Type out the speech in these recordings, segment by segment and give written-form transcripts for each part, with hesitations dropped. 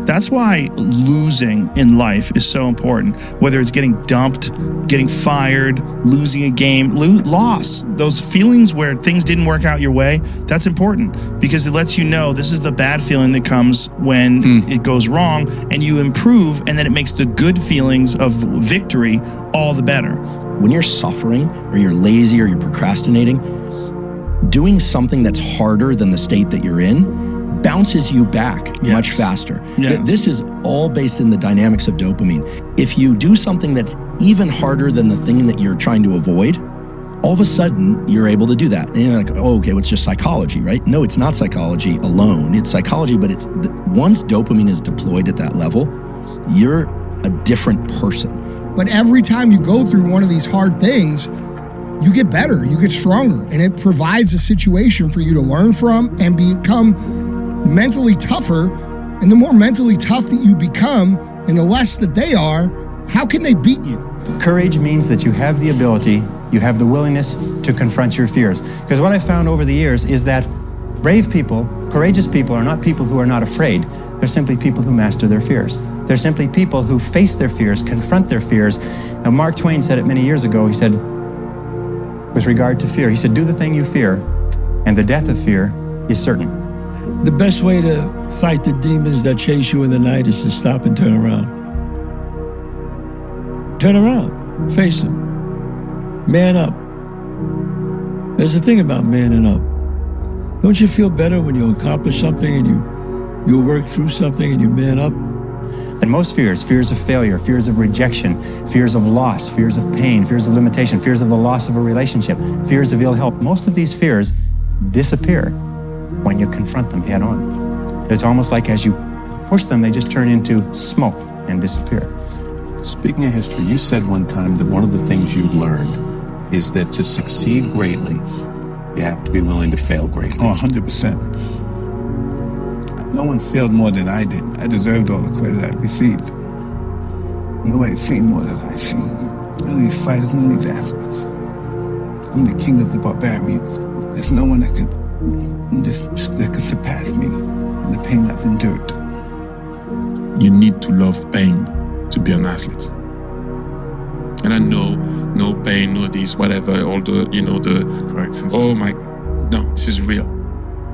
That's why losing in life is so important. Whether it's getting dumped, getting fired, losing a game, loss, those feelings where things didn't work out your way, that's important because it lets you know this is the bad feeling that comes when it goes wrong, and you improve, and then it makes the good feelings of victory all the better. When you're suffering or you're lazy or you're procrastinating, doing something that's harder than the state that you're in bounces you back much faster. Yes. This is all based in the dynamics of dopamine. If you do something that's even harder than the thing that you're trying to avoid, all of a sudden you're able to do that. And you're like, oh, okay, well, it's just psychology, right? No, it's not psychology alone. It's psychology, but it's once dopamine is deployed at that level, you're a different person. But every time you go through one of these hard things, you get better, you get stronger, and it provides a situation for you to learn from and become mentally tougher. And the more mentally tough that you become and the less that they are, how can they beat you? Courage means that you have the ability, you have the willingness to confront your fears. Because what I've found over the years is that brave people, courageous people are not people who are not afraid. They're simply people who master their fears. They're simply people who face their fears, confront their fears. Now, Mark Twain said it many years ago. He said, with regard to fear, he said, do the thing you fear, and the death of fear is certain. The best way to fight the demons that chase you in the night is to stop and turn around. Turn around, face them, man up. There's a thing about manning up. Don't you feel better when you accomplish something and you work through something and you man up? And most fears, fears of failure, fears of rejection, fears of loss, fears of pain, fears of limitation, fears of the loss of a relationship, fears of ill health, most of these fears disappear when you confront them head on. It's almost like as you push them, they just turn into smoke and disappear. Speaking of history, you said one time that one of the things you've learned is that to succeed greatly, you have to be willing to fail greatly. Oh, 100%. No one failed more than I did. I deserved all the credit I received. Nobody's seen more than I've seen. None of these fighters, none of these athletes. I'm the king of the barbarians. There's no one that could surpass me in the pain I've endured. You need to love pain to be an athlete. And I know, no pain, no this, whatever, all the, correct. Oh my, no, this is real.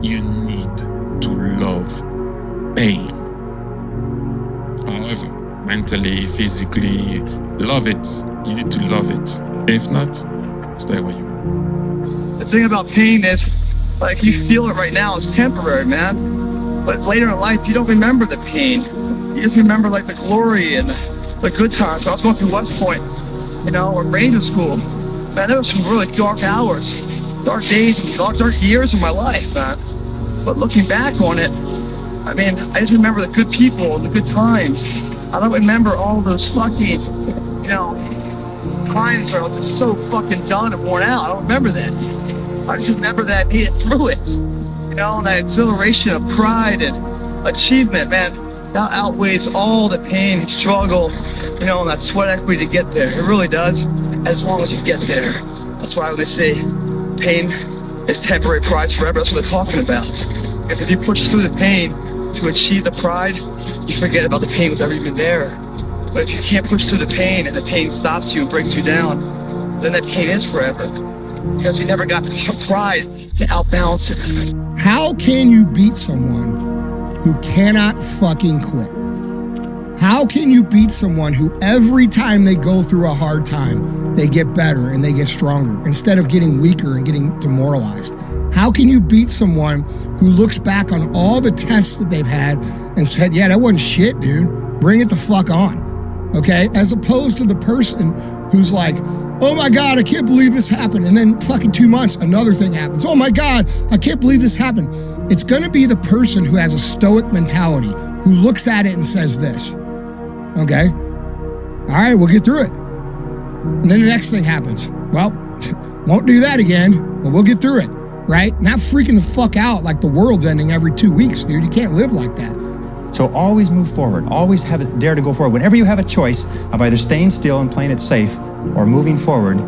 You need to love pain. However, mentally, physically, love it. You need to love it. If not, stay where you are. The thing about pain is, like, you feel it right now, it's temporary, man. But later in life, you don't remember the pain. You just remember, like, the glory and the good times. I was going through West Point, or Ranger School. Man, there were some really dark hours, dark days, and dark years in my life, man. But looking back on it, I mean, I just remember the good people and the good times. I don't remember all those fucking, times where I was just so fucking done and worn out. I don't remember that. I just remember that I made it through it. And that exhilaration of pride and achievement, man, that outweighs all the pain and struggle, and that sweat equity to get there. It really does, as long as you get there. That's why they say pain is temporary, pride's forever. That's what they're talking about. Because if you push through the pain to achieve the pride, you forget about the pain was ever even there. But if you can't push through the pain and the pain stops you and breaks you down, then that pain is forever. Because you never got pride to outbalance it. How can you beat someone who cannot fucking quit? How can you beat someone who every time they go through a hard time, they get better and they get stronger instead of getting weaker and getting demoralized? How can you beat someone who looks back on all the tests that they've had and said, yeah, that wasn't shit, dude. Bring it the fuck on, okay? As opposed to the person who's like, oh my God, I can't believe this happened. And then fucking 2 months, another thing happens. Oh my God, I can't believe this happened. It's gonna be the person who has a stoic mentality, who looks at it and says this, okay? All right, we'll get through it. And then the next thing happens. Well, won't do that again, but we'll get through it, right? Not freaking the fuck out like the world's ending every 2 weeks, dude. You can't live like that. So always move forward. Always dare to go forward. Whenever you have a choice of either staying still and playing it safe or moving forward,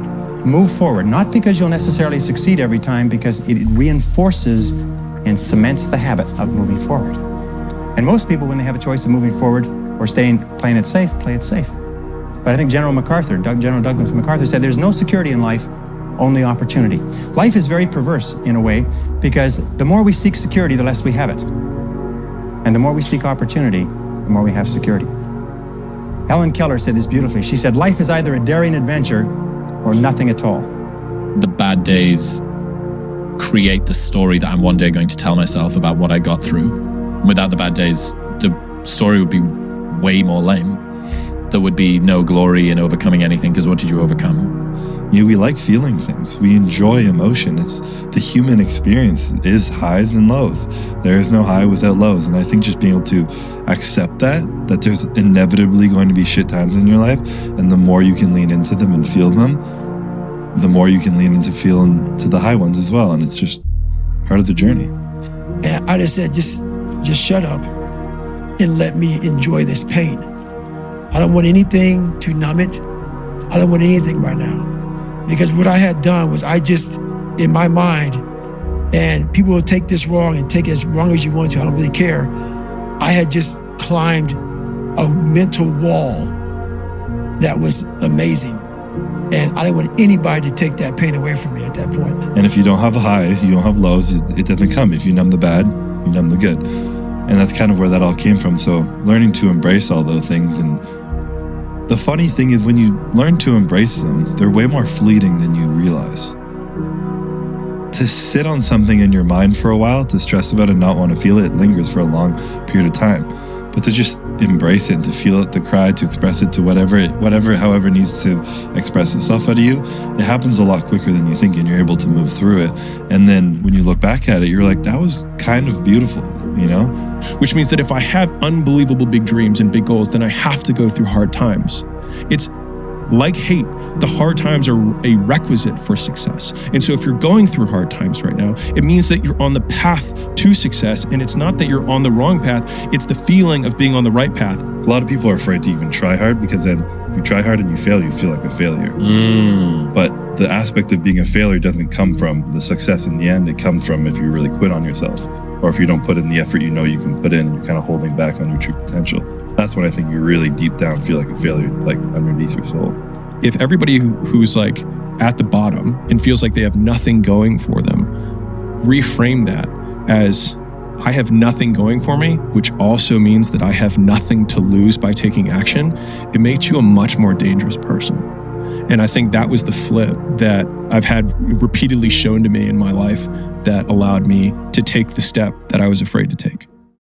move forward, not because you'll necessarily succeed every time, because it reinforces and cements the habit of moving forward. And most people, when they have a choice of moving forward or playing it safe, play it safe. But I think General Douglas MacArthur said there's no security in life, only opportunity. Life is very perverse in a way, because the more we seek security, the less we have it. And the more we seek opportunity, the more we have security. Helen Keller said this beautifully. She said, life is either a daring adventure or nothing at all. The bad days create the story that I'm one day going to tell myself about what I got through. Without the bad days, the story would be way more lame. There would be no glory in overcoming anything, because what did you overcome? We like feeling things. We enjoy emotion. It's the human experience is highs and lows. There is no high without lows. And I think just being able to accept that there's inevitably going to be shit times in your life. And the more you can lean into them and feel them, the more you can lean into feeling to the high ones as well. And it's just part of the journey. And I just said, just shut up and let me enjoy this pain. I don't want anything to numb it. I don't want anything right now. Because what I had done was I just, in my mind, and people will take this wrong and take it as wrong as you want to, I don't really care. I had just climbed a mental wall that was amazing. And I didn't want anybody to take that pain away from me at that point. And if you don't have highs, you don't have lows, it doesn't come. If you numb the bad, you numb the good. And that's kind of where that all came from. So learning to embrace all those things. And the funny thing is, when you learn to embrace them, they're way more fleeting than you realize. To sit on something in your mind for a while, to stress about it and not want to feel it, lingers for a long period of time. But to just embrace it, to feel it, to cry, to express it, to however needs to express itself out of you, it happens a lot quicker than you think, and you're able to move through it. And then when you look back at it, you're like, that was kind of beautiful, you know? Which means that if I have unbelievable big dreams and big goals, then I have to go through hard times. It's like hate. The hard times are a requisite for success. And so if you're going through hard times right now, it means that you're on the path to success. And it's not that you're on the wrong path. It's the feeling of being on the right path. A lot of people are afraid to even try hard, because then if you try hard and you fail, you feel like a failure. But the aspect of being a failure doesn't come from the success in the end. It comes from if you really quit on yourself, or if you don't put in the effort you know you can put in, and you're kind of holding back on your true potential. That's when I think you really deep down feel like a failure, like underneath your soul. If everybody who's like at the bottom and feels like they have nothing going for them, reframe that as, I have nothing going for me, which also means that I have nothing to lose by taking action, it makes you a much more dangerous person. And I think that was the flip that I've had repeatedly shown to me in my life that allowed me to take the step that I was afraid to take.